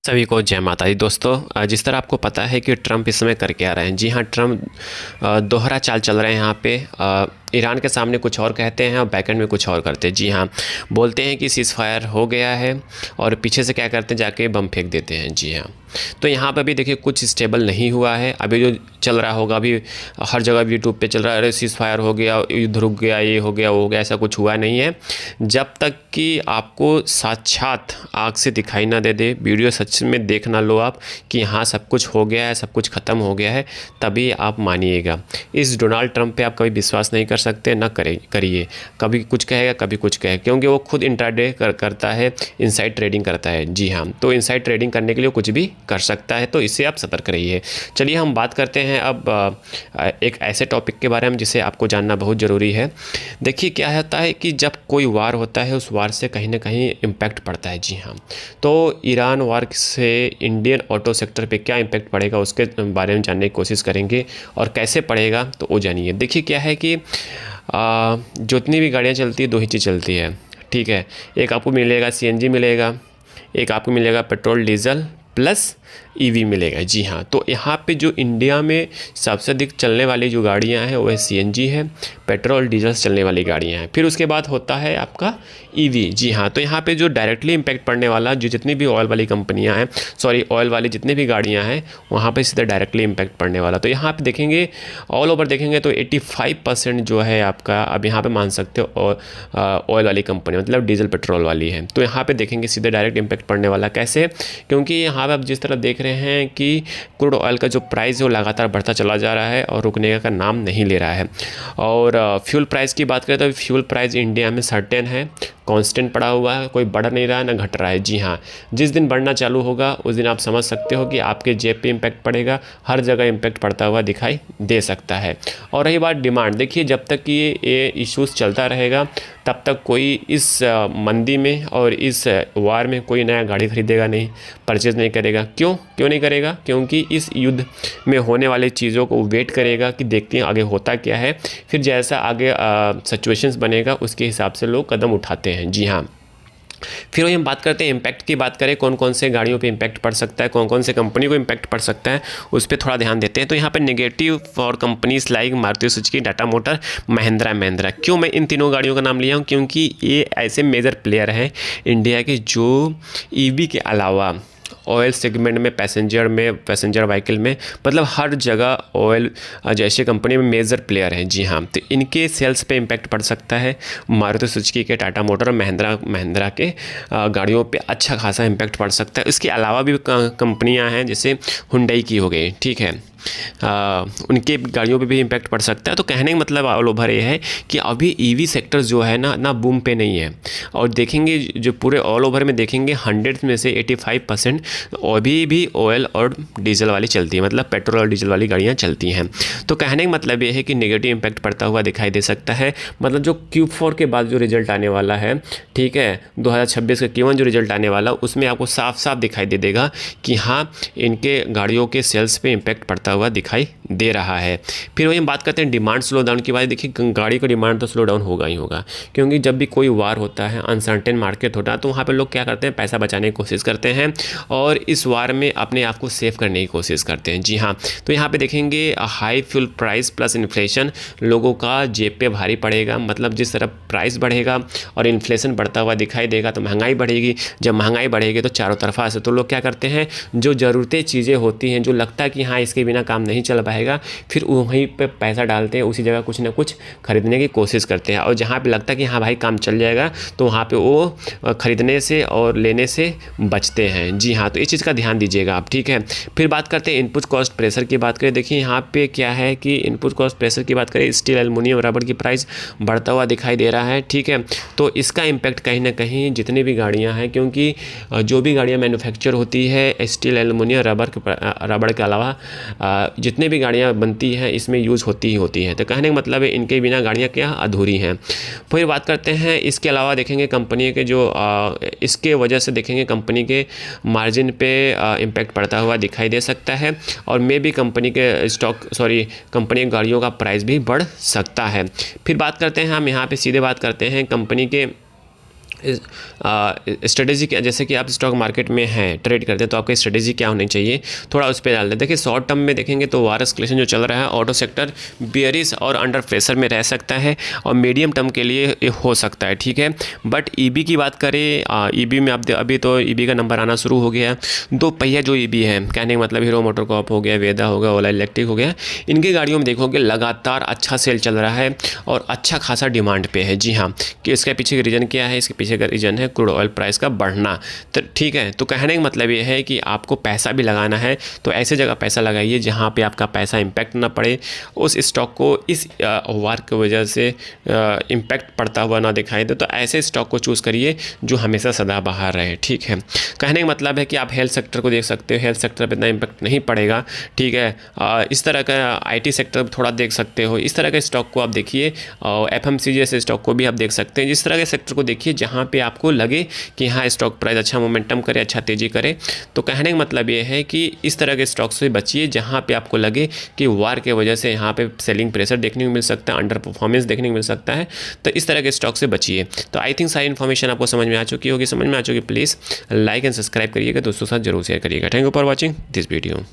सभी को जय माता दी दोस्तों। जिस तरह आपको पता है कि ट्रंप इस समय करके आ रहे हैं। जी हाँ, ट्रंप दोहरा चाल चल रहे हैं यहाँ पे। ईरान के सामने कुछ और कहते हैं और बैकएंड में कुछ और करते हैं। जी हाँ, बोलते हैं कि सीज़ फायर हो गया है और पीछे से क्या करते हैं, जाके बम फेंक देते हैं। जी हाँ, तो यहाँ पर भी देखिए कुछ स्टेबल नहीं हुआ है। अभी जो चल रहा होगा, अभी हर जगह यूट्यूब पे चल रहा है, अरे सीज़ फायर हो गया, युद्ध रुक गया, ये हो गया वो हो गया, ऐसा कुछ हुआ नहीं है। जब तक कि आपको साक्षात आँख से दिखाई ना दे दे, वीडियो सच में देख ना लो आप कि हाँ सब कुछ हो गया है, सब कुछ ख़त्म हो गया है, तभी आप मानिएगा। इस डोनाल्ड ट्रंप पे आप कभी विश्वास नहीं कर सकते, ना करिए। कभी कुछ कहेगा, कभी कुछ कहेगा, क्योंकि वो खुद इंट्राडे करता है, इनसाइड ट्रेडिंग करता है। जी हाँ, तो इनसाइड ट्रेडिंग करने के लिए कुछ भी कर सकता है, तो इससे आप सतर्क रहिए। चलिए हम बात करते हैं अब एक ऐसे टॉपिक के बारे में जिसे आपको जानना बहुत ज़रूरी है। देखिए क्या होता है कि जब कोई वार होता है, उस वार से कहीं ना कहीं इम्पैक्ट पड़ता है। जी हाँ, तो ईरान वार से इंडियन ऑटो सेक्टर पे क्या इम्पैक्ट पड़ेगा उसके बारे में जानने की कोशिश करेंगे, और कैसे पड़ेगा तो वो जानिए। देखिए क्या है कि जितनी भी गाड़ियाँ चलती है, दो ही चीज़ चलती है, ठीक है। एक आपको मिलेगा सीएनजी मिलेगा, एक आपको मिलेगा पेट्रोल डीजल प्लस ईवी मिलेगा। जी हाँ, तो यहाँ पे जो इंडिया में सबसे अधिक चलने वाली जो गाड़ियाँ हैं वो सीएनजी है, पेट्रोल डीजल चलने वाली गाड़ियाँ हैं। फिर उसके बाद होता है आपका ईवी। जी हाँ, तो यहाँ पे जो डायरेक्टली इम्पैक्ट पड़ने वाला, जो जितनी भी ऑयल वाली कंपनियाँ हैं, सॉरी ऑयल वाली जितनी भी गाड़ियाँ हैं, वहाँ पे सीधा डायरेक्टली इम्पैक्ट पड़ने वाला। तो यहाँ पे देखेंगे, ऑल ओवर देखेंगे तो 85% जो है आपका, अब यहाँ पे मान सकते हो ऑयल वाली कंपनी मतलब डीजल पेट्रोल वाली है। तो यहाँ पे देखेंगे सीधे डायरेक्ट इम्पैक्ट पड़ने वाला। कैसे? क्योंकि यहाँ पे आप जिस तरह देख रहे हैं कि क्रूड ऑयल का जो प्राइस है वो लगातार बढ़ता चला जा रहा है और रुकने का नाम नहीं ले रहा है। और फ्यूल प्राइस की बात करें तो फ्यूल प्राइस इंडिया में सर्टेन है, कांस्टेंट पड़ा हुआ है, कोई बढ़ नहीं रहा है ना घट रहा है। जी हाँ, जिस दिन बढ़ना चालू होगा उस दिन आप समझ सकते हो कि आपके जेब पे इम्पैक्ट पड़ेगा, हर जगह इम्पैक्ट पड़ता हुआ दिखाई दे सकता है। और रही बात डिमांड, देखिए जब तक ये इश्यूज़ चलता रहेगा तब तक कोई इस मंदी में और इस वार में कोई नया गाड़ी खरीदेगा नहीं, परचेज़ नहीं करेगा। क्यों नहीं करेगा? क्योंकि इस युद्ध में होने वाली चीज़ों को वेट करेगा कि देखते हैं आगे होता क्या है, फिर जैसा आगे सिचुएशंस बनेगा उसके हिसाब से लोग कदम उठाते हैं। जी हाँ, फिर वही हम बात करते हैं इम्पैक्ट की बात करें, कौन कौन से गाड़ियों पे इम्पैक्ट पड़ सकता है, कौन कौन से कंपनी को इम्पैक्ट पड़ सकता है, उस पर थोड़ा ध्यान देते हैं। तो यहाँ पे negative for companies like Maruti Suzuki, Tata motor, Mahindra. क्यों मैं इन तीनों गाड़ियों का नाम लिया हूँ? क्योंकि ये ऐसे मेजर प्लेयर हैं इंडिया के जो ईवी के अलावा ऑयल सेगमेंट में, पैसेंजर व्हीकल में, मतलब हर जगह ऑयल जैसे कंपनी में मेजर प्लेयर हैं। जी हाँ, तो इनके सेल्स पे इम्पैक्ट पड़ सकता है। मारुति सुजुकी के, टाटा मोटर और महिंद्रा के गाड़ियों पे अच्छा खासा इम्पैक्ट पड़ सकता है। इसके अलावा भी कंपनियां हैं जैसे हुंडई की हो गई, ठीक है, उनके गाड़ियों पे भी इम्पैक्ट पड़ सकता है। तो कहने का मतलब ऑल ओवर ये है कि अभी ईवी सेक्टर जो है ना बूम पे नहीं है। और देखेंगे जो पूरे ऑल ओवर में देखेंगे 100 में से 85% अभी भी ऑयल और डीजल वाली चलती है, मतलब पेट्रोल और डीजल वाली गाड़ियाँ चलती हैं। तो कहने का मतलब ये है कि नेगेटिव इम्पैक्ट पड़ता हुआ दिखाई दे सकता है। मतलब जो Q4 के बाद जो रिजल्ट आने वाला है, ठीक है, 2026 का Q1 जो रिजल्ट आने वाला, उसमें आपको साफ साफ दिखाई दे देगा कि हाँ इनके गाड़ियों के सेल्स पे इम्पैक्ट पड़ता हुआ दिखाई दे रहा है। फिर वही हम बात करते हैं डिमांड स्लो डाउन की बात। देखिए गाड़ी का डिमांड तो स्लो डाउन होगा ही होगा, क्योंकि जब भी कोई वार होता है, अनसर्टेन मार्केट होता है, तो वहाँ पे लोग क्या करते हैं, पैसा बचाने की कोशिश करते हैं और इस वार में अपने आप को सेव करने की कोशिश करते हैं। जी हाँ, तो यहाँ पे देखेंगे high fuel price plus inflation, लोगों का जेब पे भारी पड़ेगा। मतलब जिस तरह प्राइस बढ़ेगा और इन्फ्लेशन बढ़ता हुआ दिखाई देगा तो महंगाई बढ़ेगी। जब महंगाई बढ़ेगी तो चारों तरफा से तो लोग क्या करते हैं, जो ज़रूरतें चीज़ें होती हैं, जो लगता है कि हाँ इसके बिना काम नहीं चल पाएगा, फिर वहीं पे पैसा डालते हैं, उसी जगह कुछ ना कुछ खरीदने की कोशिश करते हैं। और जहाँ पे लगता है कि हाँ भाई काम चल जाएगा, तो वहाँ पे वो खरीदने से और लेने से बचते हैं। जी हाँ, तो इस चीज़ का ध्यान दीजिएगा आप, ठीक है। फिर बात करते हैं इनपुट कॉस्ट प्रेशर की बात करें। देखिए यहाँ पे क्या है कि इनपुट कॉस्ट प्रेशर की बात करें, स्टील, एल्युमिनियम, रबड़ की प्राइस बढ़ता हुआ दिखाई दे रहा है, ठीक है। तो इसका इम्पैक्ट कहीं ना कहीं जितनी भी गाड़ियाँ हैं, क्योंकि जो भी गाड़ियाँ मैन्युफैक्चर होती है स्टील, एल्युमिनियम, रबड़ के अलावा जितने भी गाड़ियाँ बनती हैं इसमें यूज़ होती ही होती हैं। तो कहने का मतलब है इनके बिना गाड़ियाँ क्या अधूरी हैं। फिर बात करते हैं इसके अलावा देखेंगे कंपनी के जो इसके वजह से देखेंगे कंपनी के मार्जिन पे इम्पैक्ट पड़ता हुआ दिखाई दे सकता है, और मे भी कंपनी की गाड़ियों का प्राइस भी बढ़ सकता है। फिर बात करते हैं हम यहाँ पे सीधे बात करते हैं कंपनी के स्ट्रेटेजी क्या, जैसे कि आप स्टॉक मार्केट में हैं, ट्रेड करते हैं, तो आपकी स्ट्रेटेजी क्या होनी चाहिए, थोड़ा उस पर डाल दें। देखिए शॉर्ट टर्म में देखेंगे तो वारस कलेक्शन जो चल रहा है, ऑटो सेक्टर बियरिश और अंडर प्रेशर में रह सकता है और मीडियम टर्म के लिए ये हो सकता है, ठीक है। बट ईबी की बात करें, ईबी में आप अभी तो ईबी का नंबर आना शुरू हो गया है। दो पहिया जो ईबी है, कहने का मतलब हीरो मोटोकॉर्प हो गया, वेदा हो गया, ओला इलेक्ट्रिक हो गया, इनकी गाड़ियों में देखोगे लगातार अच्छा सेल चल रहा है और अच्छा खासा डिमांड पे है। जी हाँ, कि इसके पीछे का रीज़न क्या है, इसके पीछे का रीज़न है क्रूड ऑयल प्राइस का बढ़ना। तो ठीक है, तो कहने का मतलब ये है कि आपको पैसा भी लगाना है तो ऐसे जगह पैसा लगाइए जहाँ पे आपका पैसा इम्पैक्ट ना पड़े, उस स्टॉक को इस वार की वजह से इम्पैक्ट पड़ता हुआ ना दिखाई दे। तो ऐसे स्टॉक को चूज़ करिए जो हमेशा सदाबहार रहे, ठीक है। कहने का मतलब है कि आप हेल्थ सेक्टर को देख सकते हो, हेल्थ सेक्टर पर इतना इम्पैक्ट नहीं पड़ेगा, ठीक है। इस तरह का IT सेक्टर थोड़ा देख सकते हो, इस तरह के स्टॉक को आप देखिए, और FMCG जैसे स्टॉक को भी आप देख सकते हैं। जिस तरह के सेक्टर को देखिए जहाँ पे आपको लगे कि हाँ स्टॉक प्राइस अच्छा मोमेंटम करे, अच्छा तेज़ी करे। तो कहने का मतलब ये है कि इस तरह के स्टॉक से बचिए जहाँ पे आपको लगे कि वार के वजह से यहाँ पे सेलिंग प्रेशर देखने को मिल सकता है, अंडर परफॉर्मेंस देखने को मिल सकता है। तो इस तरह के स्टॉक से बचिए। तो आई थिंक सारी इन्फॉर्मेशन आपको समझ में आ चुकी होगी। समझ में आ चुकी, प्लीज़ लाइक एंड सब्सक्राइब करिएगा, दोस्तों के साथ जरूर शेयर करिएगा। Thank you for watching this video.